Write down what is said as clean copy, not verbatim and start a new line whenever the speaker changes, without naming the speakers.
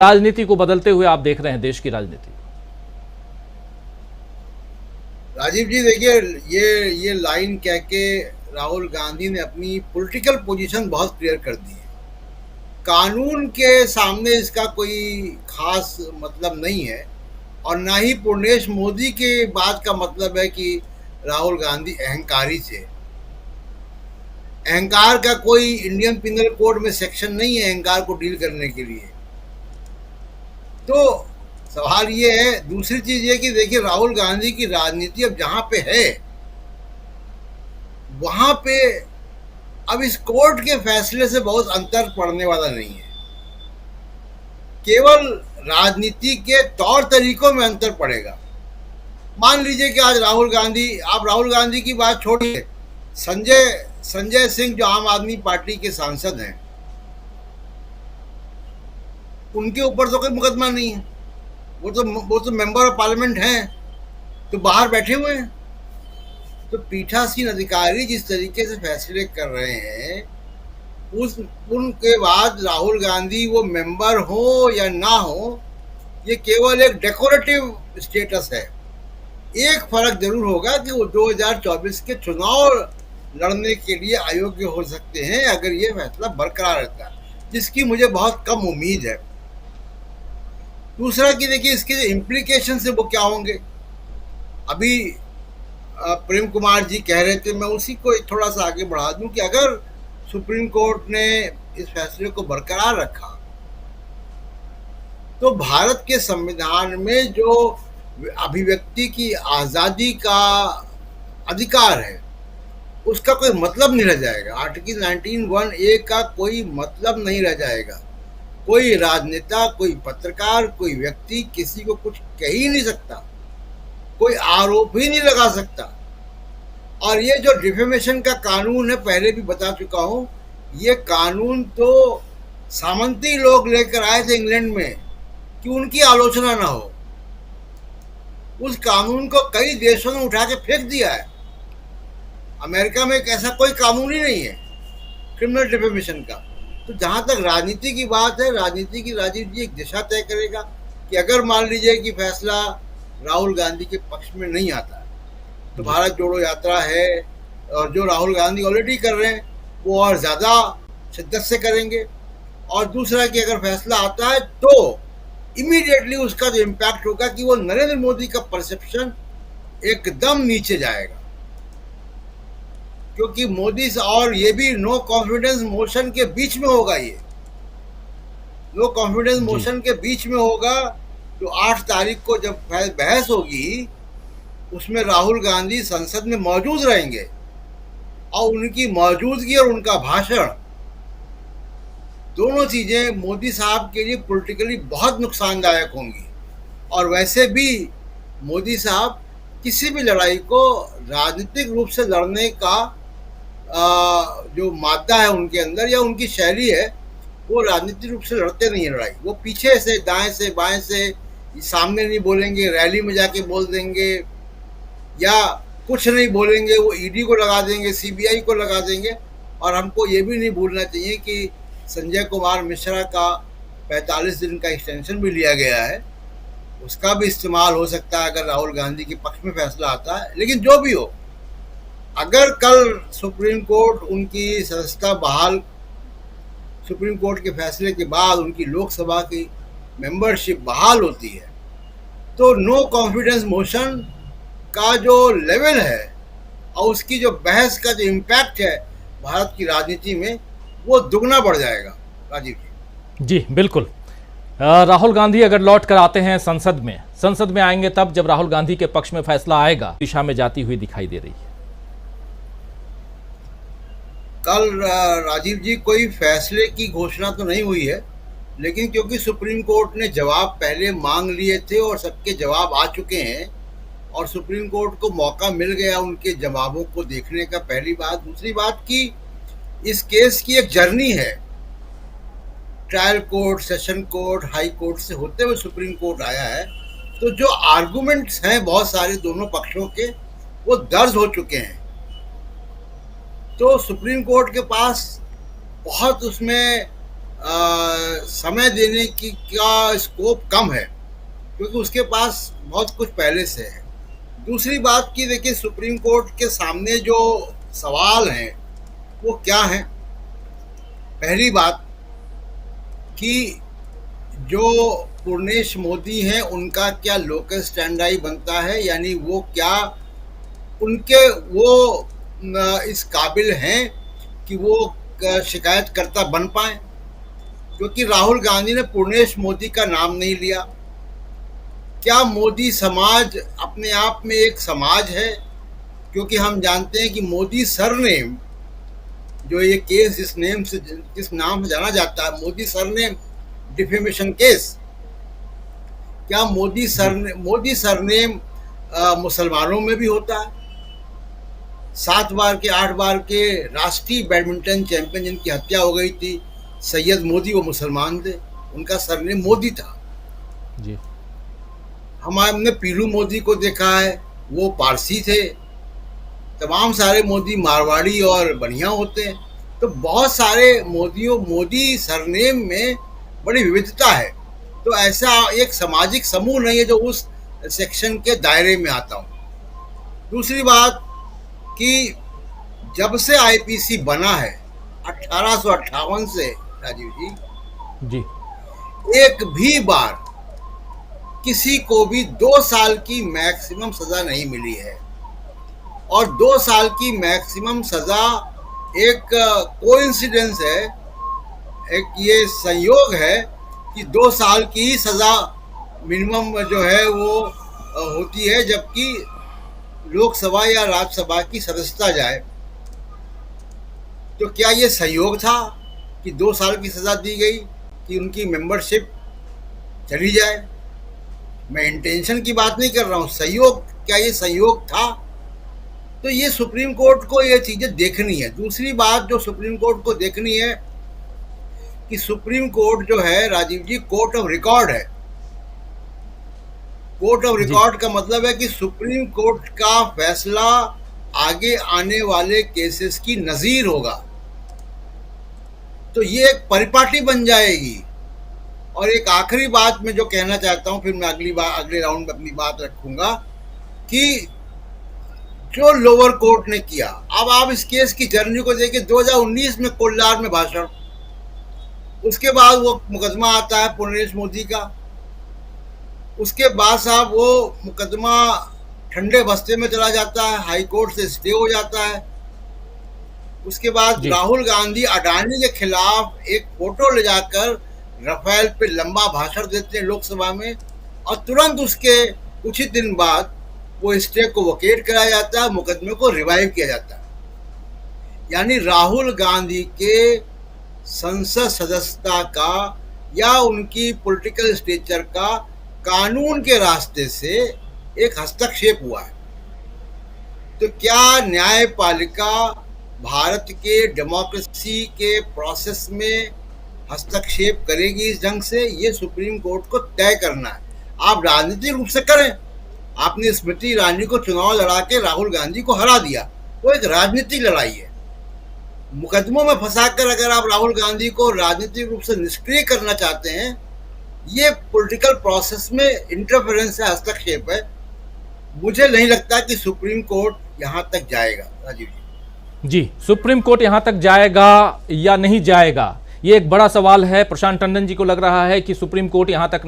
राजनीति को बदलते हुए आप देख रहे हैं, देश की राजनीति?
राजीव जी देखिए, ये लाइन कह के राहुल गांधी ने अपनी पॉलिटिकल पोजीशन बहुत क्लियर कर दी है। कानून के सामने इसका कोई खास मतलब नहीं है, और ना ही पूर्णेश मोदी के बात का मतलब है कि राहुल गांधी अहंकारी थे। अहंकार का कोई इंडियन पिनल कोड में सेक्शन नहीं है अहंकार को डील करने के लिए। तो सवाल ये है, दूसरी चीज ये कि देखिए राहुल गांधी की राजनीति अब जहां पे है वहां पे अब इस कोर्ट के फैसले से बहुत अंतर पड़ने वाला नहीं है, केवल राजनीति के तौर तरीकों में अंतर पड़ेगा। मान लीजिए कि आज आप राहुल गांधी की बात छोड़िए, संजय सिंह जो आम आदमी पार्टी के सांसद हैं, उनके ऊपर तो कोई मुकदमा नहीं है। वो तो मेंबर ऑफ पार्लियामेंट हैं, तो बाहर बैठे हुए हैं। तो पीठासीन अधिकारी जिस तरीके से फैसले कर रहे हैं, उनके बाद राहुल गांधी वो मेंबर हो या ना हो, ये केवल एक डेकोरेटिव स्टेटस है। एक फर्क जरूर होगा कि वो 2024 के चुनाव लड़ने के लिए अयोग्य हो सकते हैं अगर ये फैसला बरकरार रहता है, जिसकी मुझे बहुत कम उम्मीद है। दूसरा कि देखिए इसके इम्प्लीकेशन से वो क्या होंगे। अभी प्रेम कुमार जी कह रहे थे, मैं उसी को थोड़ा सा आगे बढ़ा दूं कि अगर सुप्रीम कोर्ट ने इस फैसले को बरकरार रखा तो भारत के संविधान में जो अभिव्यक्ति की आज़ादी का अधिकार है उसका कोई मतलब नहीं रह जाएगा। आर्टिकल 19(1)(a) का कोई मतलब नहीं रह जाएगा। कोई राजनेता, कोई पत्रकार, कोई व्यक्ति किसी को कुछ कह ही नहीं सकता, कोई आरोप ही नहीं लगा सकता। और ये जो डिफेमेशन का कानून है, पहले भी बता चुका हूं, ये कानून तो सामंती लोग लेकर आए थे इंग्लैंड में कि उनकी आलोचना ना हो। उस कानून को कई देशों ने उठा के फेंक दिया है। अमेरिका में एक ऐसा कोई कानून ही नहीं है क्रिमिनल डिफेमेशन का। तो जहां तक राजनीति की बात है, राजनीति की राजीव जी एक दिशा तय करेगा कि अगर मान लीजिए कि फैसला राहुल गांधी के पक्ष में नहीं आता है तो भारत जोड़ो यात्रा है, और जो राहुल गांधी ऑलरेडी कर रहे हैं वो और ज़्यादा शिद्दत से करेंगे। और दूसरा कि अगर फैसला आता है तो इमीडिएटली उसका जो इम्पैक्ट होगा कि वो नरेंद्र मोदी का परसेप्शन एकदम नीचे जाएगा, क्योंकि मोदी से, और ये भी नो कॉन्फिडेंस मोशन के बीच में होगा। ये नो कॉन्फिडेंस मोशन के बीच में होगा। तो 8 तारीख को जब बहस होगी उसमें राहुल गांधी संसद में मौजूद रहेंगे, और उनकी मौजूदगी और उनका भाषण, दोनों चीजें मोदी साहब के लिए पॉलिटिकली बहुत नुकसानदायक होंगी। और वैसे भी मोदी साहब किसी भी लड़ाई को राजनीतिक रूप से लड़ने का जो मादा है उनके अंदर या उनकी शैली है, वो राजनीतिक रूप से लड़ते नहीं है लड़ाई। वो पीछे से, दाएं से, बाएं से, सामने नहीं बोलेंगे, रैली में जाके बोल देंगे, या कुछ नहीं बोलेंगे, वो ईडी को लगा देंगे, सीबीआई को लगा देंगे। और हमको ये भी नहीं भूलना चाहिए कि संजय कुमार मिश्रा का 45 दिन का एक्सटेंशन भी लिया गया है, उसका भी इस्तेमाल हो सकता है अगर राहुल गांधी के पक्ष में फैसला आता है। लेकिन जो भी हो, अगर कल सुप्रीम कोर्ट उनकी सदस्यता बहाल, सुप्रीम कोर्ट के फैसले के बाद उनकी लोकसभा की मेंबरशिप बहाल होती है, तो नो कॉन्फिडेंस मोशन का जो लेवल है और उसकी जो बहस का जो इम्पैक्ट है भारत की राजनीति में, वो दुगना बढ़ जाएगा। राजीव जी।
जी बिल्कुल। राहुल गांधी अगर लौट कर आते हैं संसद में आएंगे तब जब राहुल गांधी के पक्ष में फैसला आएगा, दिशा में जाती हुई दिखाई दे रही है।
कल राजीव जी कोई फैसले की घोषणा तो नहीं हुई है, लेकिन क्योंकि सुप्रीम कोर्ट ने जवाब पहले मांग लिए थे और सबके जवाब आ चुके हैं, और सुप्रीम कोर्ट को मौका मिल गया उनके जवाबों को देखने का, पहली बात। दूसरी बात कि इस केस की एक जर्नी है, trial court, session court, high court से होते हुए सुप्रीम कोर्ट आया है। तो जो आर्गुमेंट्स हैं बहुत सारे दोनों पक्षों के, वो दर्ज हो चुके हैं। तो सुप्रीम कोर्ट के पास बहुत उसमें समय देने की का स्कोप कम है, क्योंकि उसके पास बहुत कुछ पहले से है। दूसरी बात कि देखिए, सुप्रीम कोर्ट के सामने जो सवाल हैं वो क्या हैं। पहली बात कि जो पूर्णेश मोदी हैं उनका क्या लोकस स्टैंडाई बनता है, यानी वो क्या उनके वो इस काबिल हैं कि वो शिकायतकर्ता बन पाए, क्योंकि राहुल गांधी ने पूर्णेश मोदी का नाम नहीं लिया। क्या मोदी समाज अपने आप में एक समाज है? क्योंकि हम जानते हैं कि मोदी सरनेम, जो ये केस जिस नाम से जाना जाता है, मोदी सरनेम डिफेमेशन केस, क्या मोदी सरनेम मुसलमानों में भी होता है? 7 बार के 8 बार के राष्ट्रीय बैडमिंटन चैंपियन जिनकी हत्या हो गई थी, सैयद मोदी, वो मुसलमान थे, उनका सरनेम मोदी था
जी।
हमने पीलू मोदी को देखा है, वो पारसी थे। तमाम सारे मोदी मारवाड़ी और बढ़िया होते हैं। तो बहुत सारे मोदी सरनेम में बड़ी विविधता है। तो ऐसा एक सामाजिक समूह नहीं है जो उस सेक्शन के दायरे में आता हूँ। दूसरी बात कि जब से आईपीसी बना है 1858 से, राजीव जी, एक भी बार किसी को भी 2 साल की मैक्सिमम सजा नहीं मिली है। और 2 साल की मैक्सिमम सजा एक कोइंसिडेंस है, एक ये संयोग है कि 2 साल की ही सजा मिनिमम जो है वो होती है, जबकि लोकसभा या राज्यसभा की सदस्यता जाए। तो क्या ये संयोग था कि 2 साल की सजा दी गई कि उनकी मेंबरशिप चली जाए? मैं इंटेंशन की बात नहीं कर रहा हूँ, संयोग, क्या ये संयोग था? तो ये सुप्रीम कोर्ट को ये चीजें देखनी है। दूसरी बात जो सुप्रीम कोर्ट को देखनी है कि सुप्रीम कोर्ट जो है, राजीव जी, कोर्ट ऑफ रिकॉर्ड है। कोर्ट ऑफ रिकॉर्ड का मतलब है कि सुप्रीम कोर्ट का फैसला आगे आने वाले केसेस की नजीर होगा। तो ये एक परिपाटी बन जाएगी। और एक आखिरी बात मैं जो कहना चाहता हूं, फिर मैं अगले राउंड में अपनी बात रखूंगा, कि जो लोअर कोर्ट ने किया, अब आप इस केस की जर्नी को देखिए। 2019 में कोल्हार में भाषण, उसके बाद वो मुकदमा आता है पूर्णेश मोदी का, उसके बाद साहब वो मुकदमा ठंडे बस्ते में चला जाता है, हाई कोर्ट से स्टे हो जाता है। उसके बाद राहुल गांधी अडानी के खिलाफ एक फोटो ले जाकर राफेल पे लंबा भाषण देते हैं लोकसभा में, और तुरंत उसके कुछ ही दिन बाद वो स्टे को वकेट कराया जाता है, मुकदमे को रिवाइव किया जाता है। यानी राहुल गांधी के संसद सदस्यता का या उनकी पॉलिटिकल स्टेचर का कानून के रास्ते से एक हस्तक्षेप हुआ है। तो क्या न्यायपालिका भारत के डेमोक्रेसी के प्रोसेस में हस्तक्षेप करेगी इस ढंग से? ये सुप्रीम कोर्ट को तय करना है। आप राजनीतिक रूप से करें, आपने स्मृति ईरानी को चुनाव लड़ा के राहुल गांधी को हरा दिया, वो एक राजनीतिक लड़ाई है। मुकदमों में फंसाकर अगर आप राहुल गांधी को राजनीतिक रूप से निष्क्रिय करना चाहते हैं, ये पॉलिटिकल प्रोसेस में इंटरफेरेंस है, हस्तक्षेप है। मुझे नहीं लगता कि सुप्रीम कोर्ट यहां तक जाएगा, राजीव
जी। सुप्रीम कोर्ट यहां तक जाएगा या नहीं जाएगा, ये एक बड़ा सवाल है। प्रशांत टंडन जी को लग रहा है कि सुप्रीम कोर्ट यहां तक नहीं